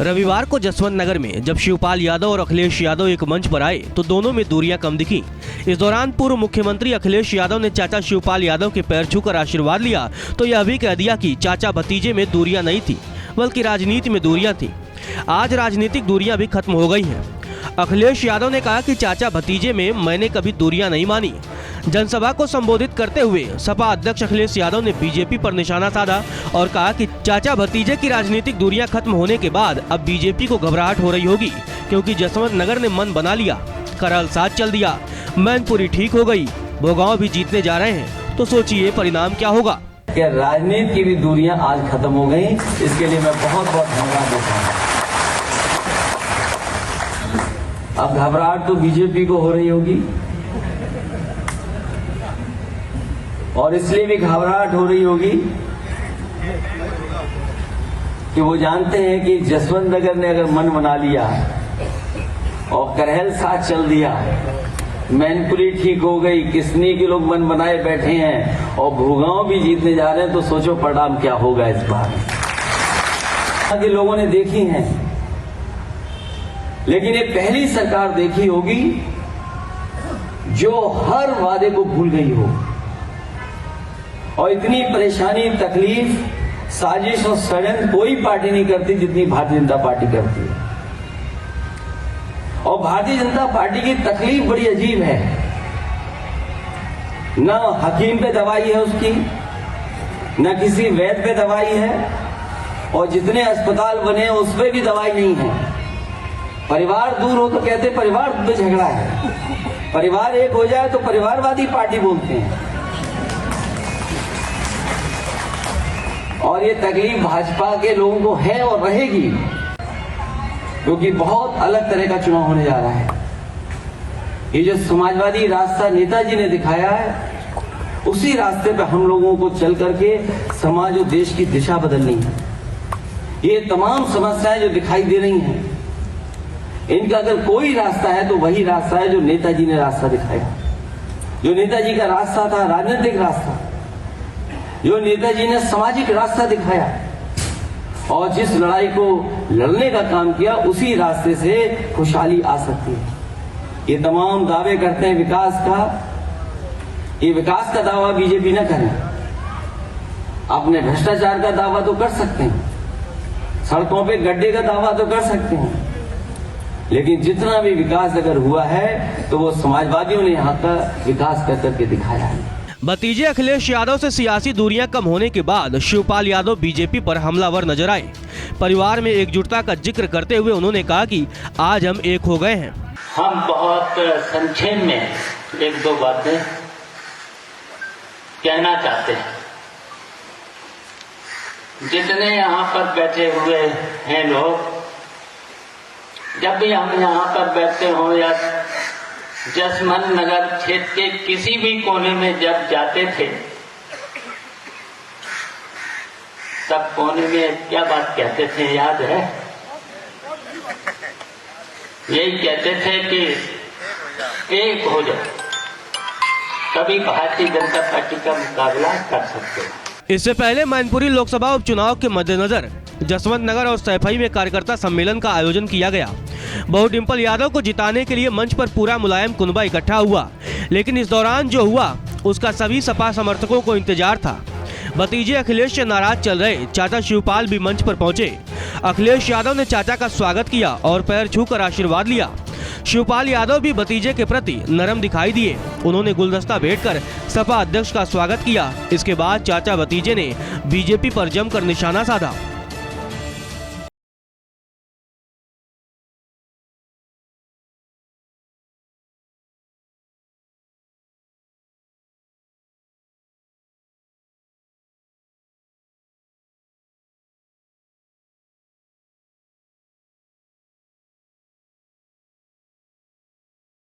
रविवार को जसवंत नगर में जब शिवपाल यादव और अखिलेश यादव एक मंच पर आए तो दोनों में दूरियां कम दिखी। इस दौरान पूर्व मुख्यमंत्री अखिलेश यादव ने चाचा शिवपाल यादव के पैर छूकर आशीर्वाद लिया तो यह भी कह दिया कि चाचा भतीजे में दूरियां नहीं थी बल्कि राजनीति में दूरियां थी। आज राजनीतिक दूरियां भी खत्म हो गई हैं। अखिलेश यादव ने कहा कि चाचा भतीजे में मैंने कभी दूरियां नहीं मानी। जनसभा को संबोधित करते हुए सपा अध्यक्ष अखिलेश यादव ने बीजेपी पर निशाना साधा और कहा कि चाचा भतीजे की राजनीतिक दूरियां खत्म होने के बाद अब बीजेपी को घबराहट हो रही होगी, क्योंकि जसवंत नगर ने मन बना लिया, करल साथ चल दिया, मैनपुरी ठीक हो गई, भोगांव भी जीतने जा रहे हैं, तो सोचिए परिणाम क्या होगा। कि राजनीति की भी दूरियां आज खत्म हो गई, इसके लिए मैं बहुत बहुत धन्यवाद देता हूँ। अब घबराहट तो बीजेपी को हो रही होगी और इसलिए भी घबराहट हो रही होगी कि वो जानते हैं कि जसवंत नगर ने अगर मन बना लिया और करहल साथ चल दिया, मैनपुरी ठीक हो गई, किसनी के लोग मन बनाए बैठे हैं और भूगांव भी जीतने जा रहे हैं, तो सोचो परिणाम क्या होगा इस बार। आगे लोगों ने देखी हैं, लेकिन ये पहली सरकार देखी होगी जो हर वादे को भूल गई हो और इतनी परेशानी, तकलीफ, साजिश और षड्यंत्र कोई पार्टी नहीं करती जितनी भारतीय जनता पार्टी करती है। और भारतीय जनता पार्टी की तकलीफ बड़ी अजीब है, न हकीम पे दवाई है उसकी, न किसी वैद्य पे दवाई है, और जितने अस्पताल बने उस पे भी दवाई नहीं है। परिवार दूर हो तो कहते परिवार में झगड़ा है, परिवार एक हो जाए तो परिवारवादी पार्टी बोलते हैं। और ये तकलीफ भाजपा के लोगों को है और रहेगी, क्योंकि बहुत अलग तरह का चुनाव होने जा रहा है। ये जो समाजवादी रास्ता नेताजी ने दिखाया है, उसी रास्ते पे हम लोगों को चल करके समाज और देश की दिशा बदलनी है। ये तमाम समस्याएं जो दिखाई दे रही हैं, इनका अगर कोई रास्ता है तो वही रास्ता है जो नेताजी ने रास्ता दिखाया। जो नेताजी का रास्ता था राजनीतिक रास्ता, जो नेताजी ने सामाजिक रास्ता दिखाया और जिस लड़ाई को लड़ने का काम किया, उसी रास्ते से खुशहाली आ सकती है। ये तमाम दावे करते हैं विकास का, ये विकास का दावा बीजेपी न करे। अपने भ्रष्टाचार का दावा तो कर सकते हैं, सड़कों पे गड्ढे का दावा तो कर सकते हैं, लेकिन जितना भी विकास अगर हुआ है तो वो समाजवादियों ने यहाँ का विकास कर करके दिखाया है। भतीजे अखिलेश यादव से सियासी दूरियां कम होने के बाद शिवपाल यादव बीजेपी पर हमलावर नजर आए। परिवार में एकजुटता का जिक्र करते हुए उन्होंने कहा कि आज हम एक हो गए हैं। हम बहुत संक्षेप में एक दो बातें कहना चाहते हैं। जितने यहाँ पर बैठे हुए हैं लोग, जब भी हम यहाँ पर बैठते हो या जसवंत नगर क्षेत्र के किसी भी कोने में जब जाते थे, तब कोने में क्या बात कहते थे याद है? यही कहते थे कि एक हो जाओ, तभी भारतीय जनता पार्टी का मुकाबला कर सकते हैं। इससे पहले मैनपुरी लोकसभा उपचुनाव के मद्देनजर जसवंत नगर और सैफई में कार्यकर्ता सम्मेलन का आयोजन किया गया। बहू डिंपल यादव को जिताने के लिए मंच पर पूरा मुलायम कुनबा इकट्ठा हुआ, लेकिन इस दौरान जो हुआ उसका सभी सपा समर्थकों को इंतजार था। भतीजे अखिलेश से नाराज चल रहे चाचा शिवपाल भी मंच पर पहुंचे। अखिलेश यादव ने चाचा का स्वागत किया और पैर छूकर आशीर्वाद लिया। शिवपाल यादव भी भतीजे के प्रति नरम दिखाई दिए। उन्होंने गुलदस्ता भेंटकर सपा अध्यक्ष का स्वागत किया। इसके बाद चाचा भतीजे ने बीजेपी पर जमकर निशाना साधा।